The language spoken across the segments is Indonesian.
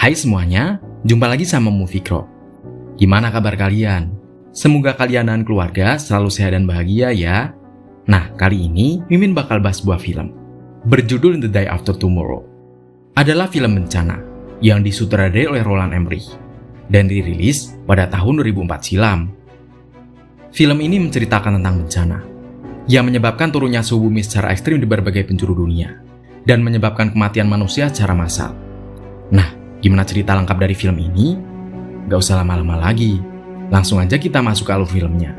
Hai semuanya, jumpa lagi sama Movie Crow. Gimana kabar kalian? Semoga kalian dan keluarga selalu sehat dan bahagia ya. Nah, kali ini Mimin bakal bahas sebuah film berjudul The Day After Tomorrow. Adalah film bencana yang disutradarai oleh Roland Emmerich dan dirilis pada tahun 2004 silam. Film ini menceritakan tentang bencana yang menyebabkan turunnya suhu bumi secara ekstrim di berbagai penjuru dunia dan menyebabkan kematian manusia secara massal. Nah, gimana cerita lengkap dari film ini? Gak usah lama-lama lagi, langsung aja kita masuk ke alur filmnya.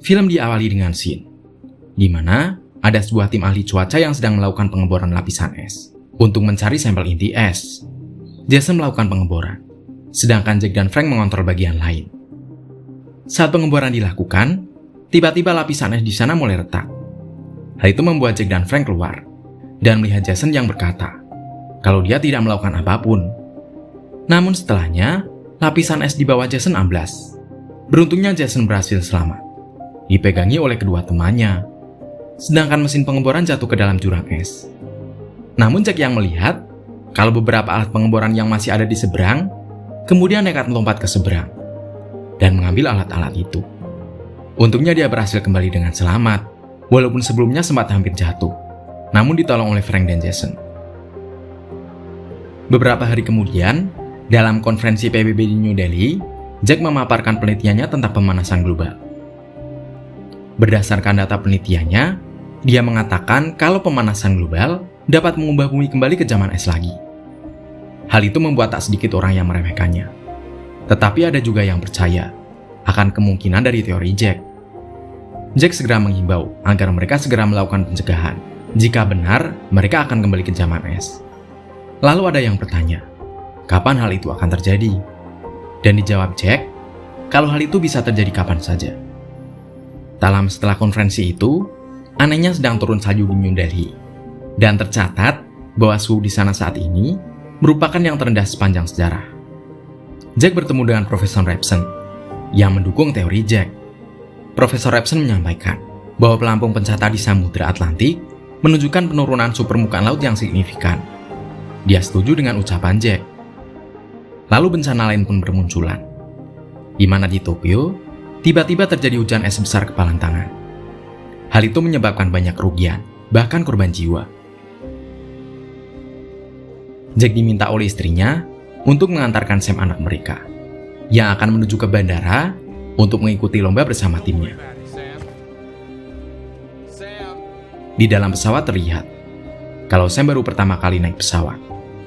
Film diawali dengan scene di mana ada sebuah tim ahli cuaca yang sedang melakukan pengeboran lapisan es untuk mencari sampel inti es. Jason melakukan pengeboran, sedangkan Jack dan Frank mengontrol bagian lain. Saat pengeboran dilakukan, tiba-tiba lapisan es di sana mulai retak. Hal itu membuat Jack dan Frank keluar dan melihat Jason yang berkata kalau dia tidak melakukan apapun. Namun setelahnya, lapisan es di bawah Jason amblas. Beruntungnya Jason berhasil selamat, dipegangi oleh kedua temannya, sedangkan mesin pengeboran jatuh ke dalam jurang es. Namun Jack yang melihat kalau beberapa alat pengeboran yang masih ada di seberang, kemudian nekat melompat ke seberang dan mengambil alat-alat itu. Untungnya dia berhasil kembali dengan selamat, walaupun sebelumnya sempat hampir jatuh, namun ditolong oleh Frank dan Jason. Beberapa hari kemudian, dalam konferensi PBB di New Delhi, Jack memaparkan penelitiannya tentang pemanasan global. Berdasarkan data penelitiannya, dia mengatakan kalau pemanasan global dapat mengubah bumi kembali ke zaman es lagi. Hal itu membuat tak sedikit orang yang meremehkannya. Tetapi ada juga yang percaya akan kemungkinan dari teori Jack. Jack segera menghimbau agar mereka segera melakukan pencegahan. Jika benar, mereka akan kembali ke zaman es. Lalu ada yang bertanya, kapan hal itu akan terjadi? Dan dijawab Jack, kalau hal itu bisa terjadi kapan saja. Tak lama setelah konferensi itu, anehnya sedang turun salju di New Delhi. Dan tercatat bahwa suhu di sana saat ini merupakan yang terendah sepanjang sejarah. Jack bertemu dengan Profesor Revson yang mendukung teori Jack. Profesor Revson menyampaikan bahwa pelampung pencata di Samudra Atlantik menunjukkan penurunan suhu permukaan laut yang signifikan. Dia setuju dengan ucapan Jack. Lalu bencana lain pun bermunculan, di mana di Tokyo tiba-tiba terjadi hujan es besar kepalan tangan. Hal itu menyebabkan banyak kerugian, bahkan korban jiwa. Jack diminta oleh istrinya untuk mengantarkan Sam anak mereka, yang akan menuju ke bandara untuk mengikuti lomba bersama timnya. Di dalam pesawat terlihat kalau Sam baru pertama kali naik pesawat,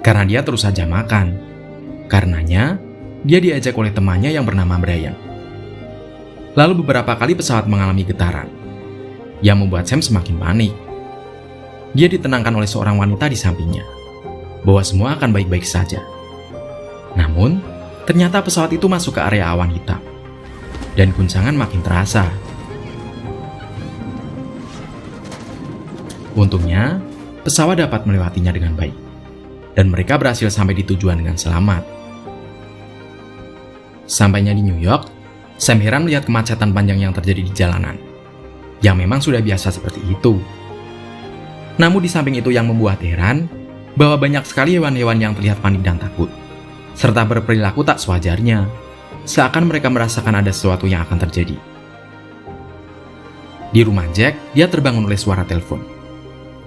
karena dia terus saja makan. Karenanya, dia diajak oleh temannya yang bernama Brian. Lalu beberapa kali pesawat mengalami getaran, yang membuat Sam semakin panik. Dia ditenangkan oleh seorang wanita di sampingnya, bahwa semua akan baik-baik saja. Namun, ternyata pesawat itu masuk ke area awan hitam, dan guncangan makin terasa. Untungnya, pesawat dapat melewatinya dengan baik, dan mereka berhasil sampai di tujuan dengan selamat. Sampainya di New York, Sam heran melihat kemacetan panjang yang terjadi di jalanan, yang memang sudah biasa seperti itu. Namun di samping itu yang membuat heran, bahwa banyak sekali hewan-hewan yang terlihat panik dan takut, serta berperilaku tak sewajarnya, seakan mereka merasakan ada sesuatu yang akan terjadi. Di rumah Jack, dia terbangun oleh suara telepon,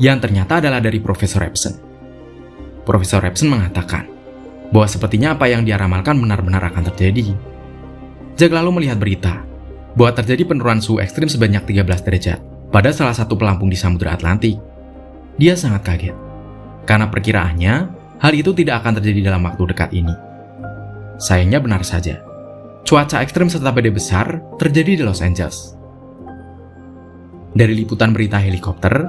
yang ternyata adalah dari Profesor Revson. Profesor Revson mengatakan bahwa sepertinya apa yang dia ramalkan benar-benar akan terjadi. Jack lalu melihat berita bahwa terjadi penurunan suhu ekstrim sebanyak 13 derajat pada salah satu pelampung di Samudra Atlantik. Dia sangat kaget, karena perkiraannya hal itu tidak akan terjadi dalam waktu dekat ini. Sayangnya benar saja, cuaca ekstrim serta badai besar terjadi di Los Angeles. Dari liputan berita helikopter,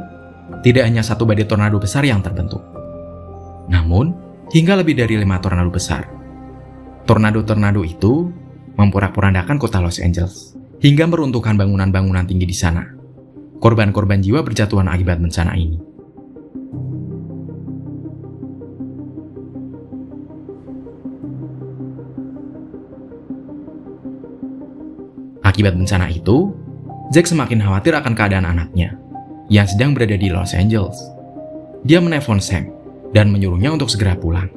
tidak hanya satu badai tornado besar yang terbentuk, namun hingga lebih dari 5 tornado besar. Tornado-tornado itu memporak-porandakan kota Los Angeles hingga meruntuhkan bangunan-bangunan tinggi di sana. Korban-korban jiwa berjatuhan akibat bencana ini. Akibat bencana itu, Jack semakin khawatir akan keadaan anaknya yang sedang berada di Los Angeles. Dia menelpon Sam dan menyuruhnya untuk segera pulang.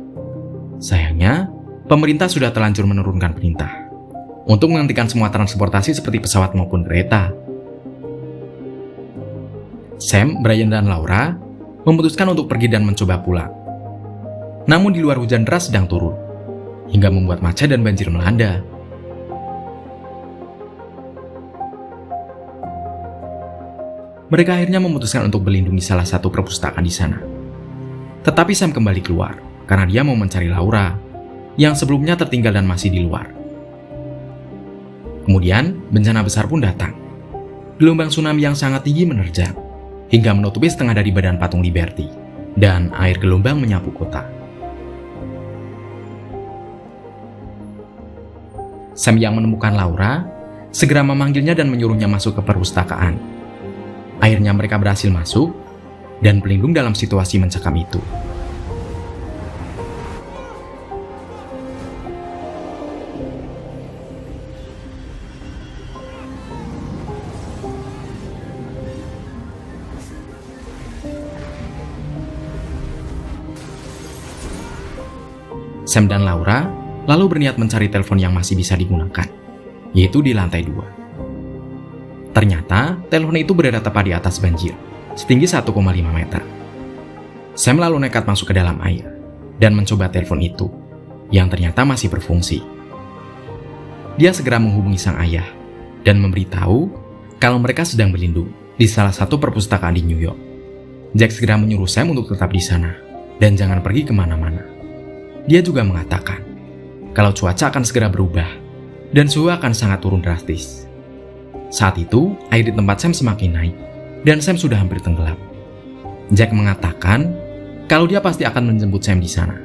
Sayangnya, pemerintah sudah terlanjur menurunkan perintah untuk menghentikan semua transportasi seperti pesawat maupun kereta. Sam, Brian, dan Laura memutuskan untuk pergi dan mencoba pulang. Namun di luar hujan deras sedang turun, hingga membuat macet dan banjir melanda. Mereka akhirnya memutuskan untuk berlindung di salah satu perpustakaan di sana. Tetapi Sam kembali keluar karena dia mau mencari Laura yang sebelumnya tertinggal dan masih di luar. Kemudian, bencana besar pun datang. Gelombang tsunami yang sangat tinggi menerjang hingga menutupi setengah dari badan patung Liberty, dan air gelombang menyapu kota. Sam yang menemukan Laura segera memanggilnya dan menyuruhnya masuk ke perpustakaan. Akhirnya mereka berhasil masuk dan berlindung dalam situasi mencekam itu. Sam dan Laura lalu berniat mencari telepon yang masih bisa digunakan, yaitu di lantai 2. Ternyata, telepon itu berada tepat di atas banjir, setinggi 1,5 meter. Sam lalu nekat masuk ke dalam air dan mencoba telepon itu, yang ternyata masih berfungsi. Dia segera menghubungi sang ayah dan memberitahu kalau mereka sedang berlindung di salah satu perpustakaan di New York. Jack segera menyuruh Sam untuk tetap di sana dan jangan pergi kemana-mana. Dia juga mengatakan kalau cuaca akan segera berubah dan suhu akan sangat turun drastis. Saat itu, air di tempat Sam semakin naik, dan Sam sudah hampir tenggelam. Jack mengatakan kalau dia pasti akan menjemput Sam di sana.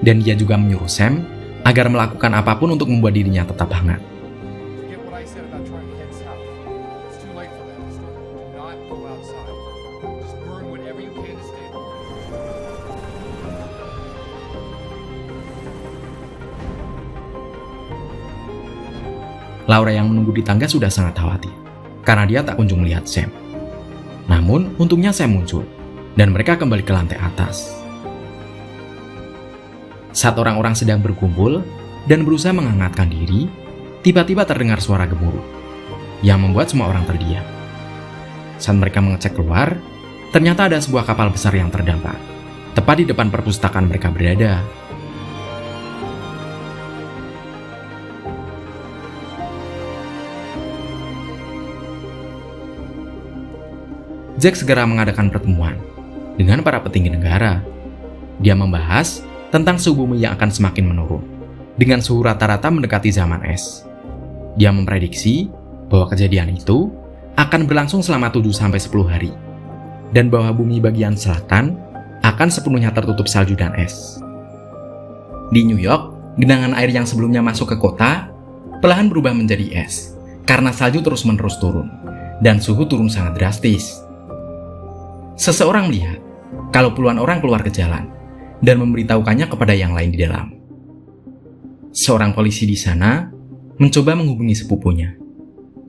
Dan dia juga menyuruh Sam agar melakukan apapun untuk membuat dirinya tetap hangat. Laura yang menunggu di tangga sudah sangat khawatir, karena dia tak kunjung melihat Sam. Namun, untungnya Sam muncul, dan mereka kembali ke lantai atas. Saat orang-orang sedang berkumpul dan berusaha menghangatkan diri, tiba-tiba terdengar suara gemuruh, yang membuat semua orang terdiam. Saat mereka mengecek keluar, ternyata ada sebuah kapal besar yang terdampar, tepat di depan perpustakaan mereka berada. Jack segera mengadakan pertemuan dengan para petinggi negara. Dia membahas tentang suhu bumi yang akan semakin menurun dengan suhu rata-rata mendekati zaman es. Dia memprediksi bahwa kejadian itu akan berlangsung selama 7-10 hari dan bahwa bumi bagian selatan akan sepenuhnya tertutup salju dan es. Di New York, genangan air yang sebelumnya masuk ke kota perlahan berubah menjadi es karena salju terus-menerus turun dan suhu turun sangat drastis. Seseorang melihat kalau puluhan orang keluar ke jalan dan memberitahukannya kepada yang lain di dalam. Seorang polisi di sana mencoba menghubungi sepupunya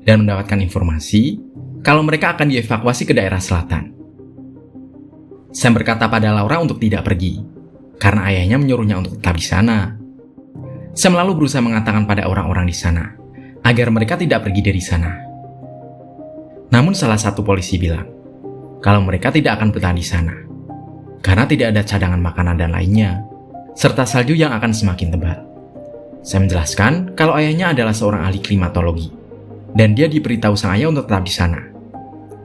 dan mendapatkan informasi kalau mereka akan dievakuasi ke daerah selatan. Sam berkata pada Laura untuk tidak pergi karena ayahnya menyuruhnya untuk tetap di sana. Sam lalu berusaha mengatakan pada orang-orang di sana agar mereka tidak pergi dari sana. Namun salah satu polisi bilang kalau mereka tidak akan bertahan di sana karena tidak ada cadangan makanan dan lainnya, serta salju yang akan semakin tebal. Saya menjelaskan kalau ayahnya adalah seorang ahli klimatologi dan dia diberitahu sang ayah untuk tetap di sana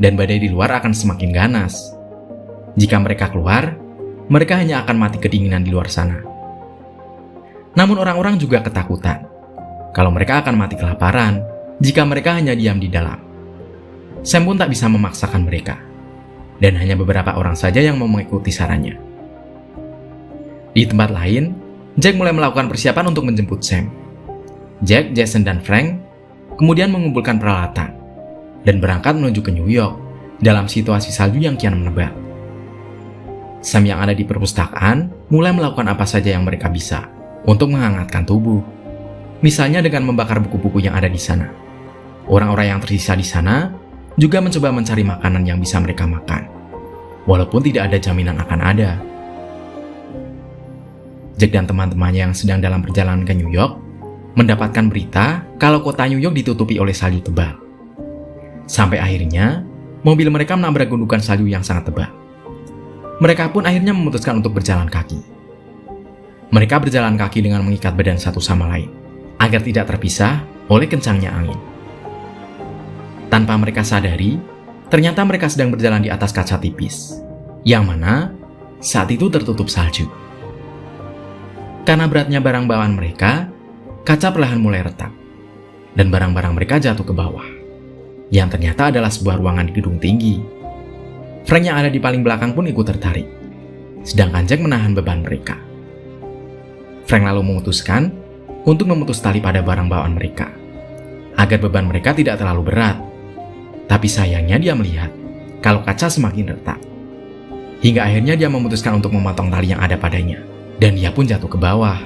dan badai di luar akan semakin ganas. Jika mereka keluar, mereka hanya akan mati kedinginan di luar sana. Namun orang-orang juga ketakutan kalau mereka akan mati kelaparan jika mereka hanya diam di dalam. Sam pun tak bisa memaksakan mereka, dan hanya beberapa orang saja yang mau mengikuti sarannya. Di tempat lain, Jack mulai melakukan persiapan untuk menjemput Sam. Jack, Jason, dan Frank kemudian mengumpulkan peralatan dan berangkat menuju ke New York dalam situasi salju yang kian menebal. Sam yang ada di perpustakaan mulai melakukan apa saja yang mereka bisa untuk menghangatkan tubuh. Misalnya dengan membakar buku-buku yang ada di sana Orang-orang yang tersisa di sana juga mencoba mencari makanan yang bisa mereka makan, walaupun tidak ada jaminan akan ada. Jack dan teman-temannya yang sedang dalam perjalanan ke New York mendapatkan berita kalau kota New York ditutupi oleh salju tebal. Sampai akhirnya, mobil mereka menabrak gundukan salju yang sangat tebal. Mereka pun akhirnya memutuskan untuk berjalan kaki. Mereka berjalan kaki dengan mengikat badan satu sama lain, agar tidak terpisah oleh kencangnya angin. Tanpa mereka sadari, ternyata mereka sedang berjalan di atas kaca tipis, yang mana saat itu tertutup salju. Karena beratnya barang bawaan mereka, kaca perlahan mulai retak, dan barang-barang mereka jatuh ke bawah, yang ternyata adalah sebuah ruangan di gedung tinggi. Frank yang ada di paling belakang pun ikut tertarik, sedangkan Jack menahan beban mereka. Frank lalu memutuskan untuk memutus tali pada barang bawaan mereka, agar beban mereka tidak terlalu berat. Tapi sayangnya dia melihat kalau kaca semakin retak, hingga akhirnya dia memutuskan untuk memotong tali yang ada padanya, dan dia pun jatuh ke bawah.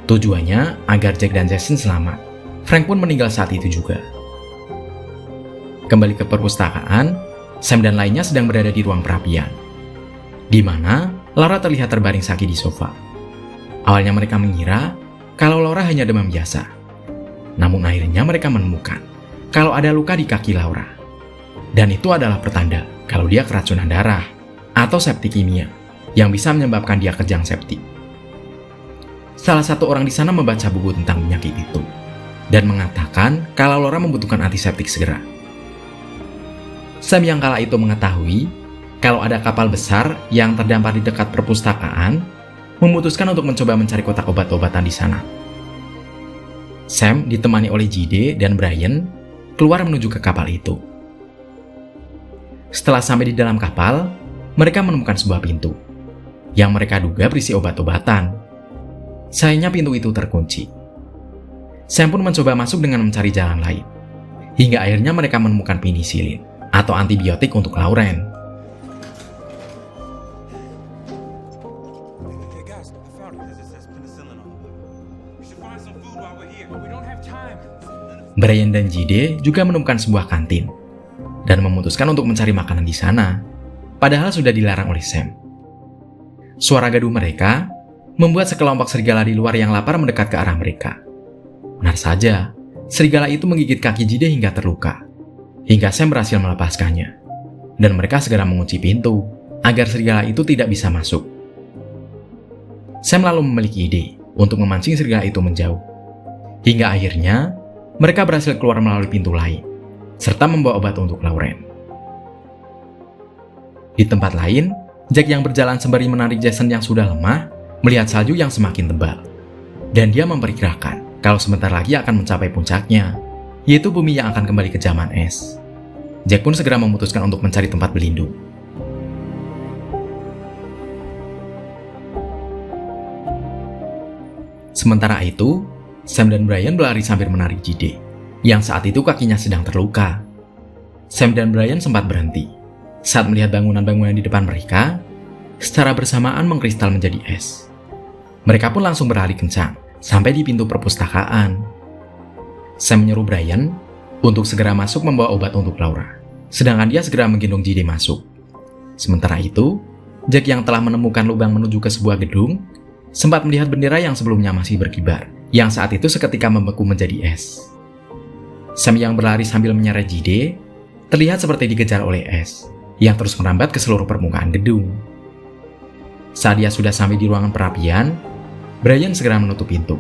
Tujuannya agar Jack dan Jason selamat. Frank pun meninggal saat itu juga. Kembali ke perpustakaan, Sam dan lainnya sedang berada di ruang perapian, di mana Laura terlihat terbaring sakit di sofa. Awalnya mereka mengira kalau Laura hanya demam biasa. Namun akhirnya mereka menemukan kalau ada luka di kaki Laura. Dan itu adalah pertanda kalau dia keracunan darah atau septikemia yang bisa menyebabkan dia kejang septik. Salah satu orang di sana membaca buku tentang penyakit itu dan mengatakan kalau Laura membutuhkan antiseptik segera. Sam yang kala itu mengetahui kalau ada kapal besar yang terdampar di dekat perpustakaan, memutuskan untuk mencoba mencari kotak obat-obatan di sana. Sam ditemani oleh Jide dan Brian keluar menuju ke kapal itu. Setelah sampai di dalam kapal, mereka menemukan sebuah pintu yang mereka duga berisi obat-obatan. Sayangnya pintu itu terkunci. Sam pun mencoba masuk dengan mencari jalan lain, hingga akhirnya mereka menemukan penisilin atau antibiotik untuk Lauren. Brian dan Jide juga menemukan sebuah kantin dan memutuskan untuk mencari makanan di sana, padahal sudah dilarang oleh Sam. Suara gaduh mereka membuat sekelompok serigala di luar yang lapar mendekat ke arah mereka. Benar saja, serigala itu menggigit kaki Jide hingga terluka, hingga Sam berhasil melepaskannya, dan mereka segera mengunci pintu agar serigala itu tidak bisa masuk. Sam lalu memiliki ide untuk memancing serigala itu menjauh, hingga akhirnya mereka berhasil keluar melalui pintu lain, serta membawa obat untuk Lauren. Di tempat lain, Jack yang berjalan sembari menarik Jason yang sudah lemah, melihat salju yang semakin tebal. Dan dia memperkirakan kalau sebentar lagi akan mencapai puncaknya, yaitu bumi yang akan kembali ke zaman es. Jack pun segera memutuskan untuk mencari tempat berlindung. Sementara itu, Sam dan Brian berlari sambil menarik Jide, yang saat itu kakinya sedang terluka. Sam dan Brian sempat berhenti saat melihat bangunan-bangunan di depan mereka secara bersamaan mengkristal menjadi es. Mereka pun langsung berlari kencang sampai di pintu perpustakaan. Sam menyuruh Brian untuk segera masuk membawa obat untuk Laura, sedangkan dia segera menggendong Jide masuk. Sementara itu, Jack yang telah menemukan lubang menuju ke sebuah gedung sempat melihat bendera yang sebelumnya masih berkibar, yang saat itu seketika membeku menjadi es. Sam yang berlari sambil menyeret Jide terlihat seperti dikejar oleh es yang terus merambat ke seluruh permukaan gedung. Saat dia sudah sampai di ruangan perapian, Brian segera menutup pintu.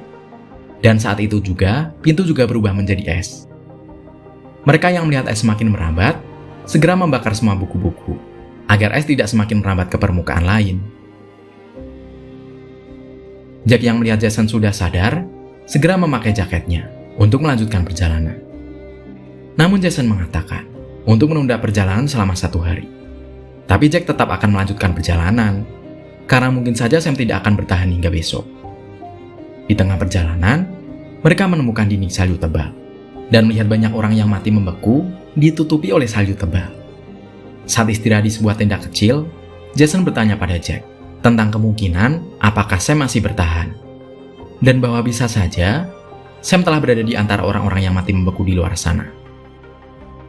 Dan saat itu juga, pintu juga berubah menjadi es. Mereka yang melihat es semakin merambat, segera membakar semua buku-buku, agar es tidak semakin merambat ke permukaan lain. Jack yang melihat Jason sudah sadar, segera memakai jaketnya untuk melanjutkan perjalanan. Namun Jason mengatakan untuk menunda perjalanan selama 1 hari. Tapi Jack tetap akan melanjutkan perjalanan, karena mungkin saja Sam tidak akan bertahan hingga besok. Di tengah perjalanan, mereka menemukan dinding salju tebal, dan melihat banyak orang yang mati membeku ditutupi oleh salju tebal. Saat istirahat di sebuah tenda kecil, Jason bertanya pada Jack tentang kemungkinan apakah Sam masih bertahan, dan bahwa bisa saja Sam telah berada di antara orang-orang yang mati membeku di luar sana,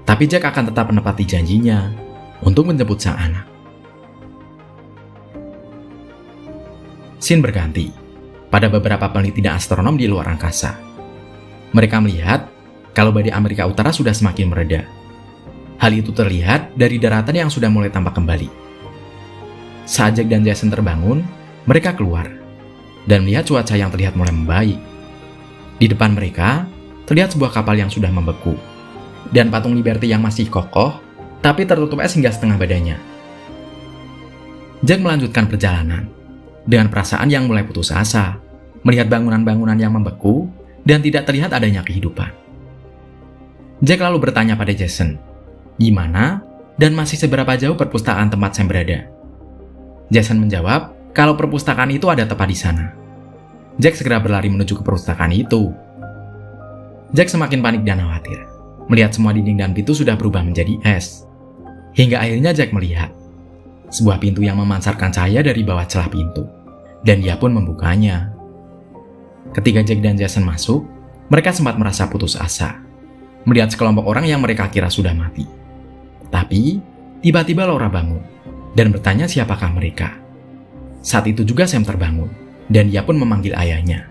Tapi Jack akan tetap menepati janjinya untuk menjemput sang anak. Scene berganti pada beberapa peneliti dan astronom di luar angkasa. Mereka melihat kalau badai Amerika Utara sudah semakin mereda. Hal itu terlihat dari daratan yang sudah mulai tampak kembali. Saat Jack dan Jason terbangun, mereka keluar dan melihat cuaca yang terlihat mulai membaik. Di depan mereka, terlihat sebuah kapal yang sudah membeku, dan patung Liberty yang masih kokoh, tapi tertutup es hingga setengah badannya. Jack melanjutkan perjalanan, dengan perasaan yang mulai putus asa, melihat bangunan-bangunan yang membeku, dan tidak terlihat adanya kehidupan. Jack lalu bertanya pada Jason, gimana dan masih seberapa jauh perpustakaan tempat Sam berada? Jason menjawab kalau perpustakaan itu ada tepat di sana. Jack segera berlari menuju ke perpustakaan itu. Jack semakin panik dan khawatir, melihat semua dinding dan pintu sudah berubah menjadi es. Hingga akhirnya Jack melihat sebuah pintu yang memancarkan cahaya dari bawah celah pintu, dan dia pun membukanya. Ketika Jack dan Jason masuk, mereka sempat merasa putus asa, melihat sekelompok orang yang mereka kira sudah mati. Tapi, tiba-tiba Laura bangun, dan bertanya siapakah mereka. Saat itu juga Sam terbangun, dan dia pun memanggil ayahnya.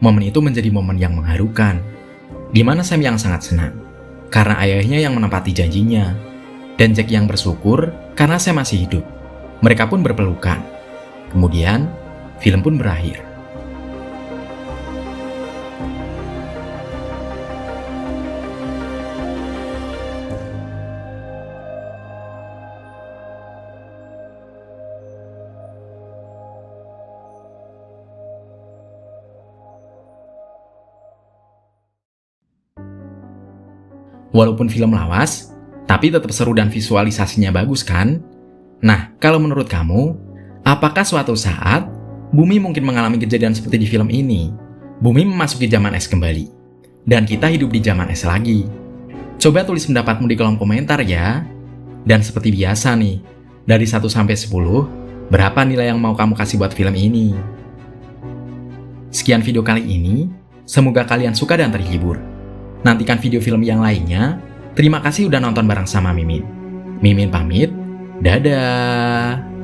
Momen itu menjadi momen yang mengharukan, di mana Sam yang sangat senang, karena ayahnya yang menepati janjinya, dan Jack yang bersyukur karena Sam masih hidup. Mereka pun berpelukan. Kemudian, film pun berakhir. Walaupun film lawas, tapi tetap seru dan visualisasinya bagus kan? Nah, kalau menurut kamu, apakah suatu saat bumi mungkin mengalami kejadian seperti di film ini? Bumi memasuki zaman es kembali, dan kita hidup di zaman es lagi. Coba tulis pendapatmu di kolom komentar ya. Dan seperti biasa nih, dari 1 sampai 10, berapa nilai yang mau kamu kasih buat film ini? Sekian video kali ini, semoga kalian suka dan terhibur. Nantikan video film yang lainnya. Terima kasih udah nonton bareng sama Mimin. Mimin pamit, dadah!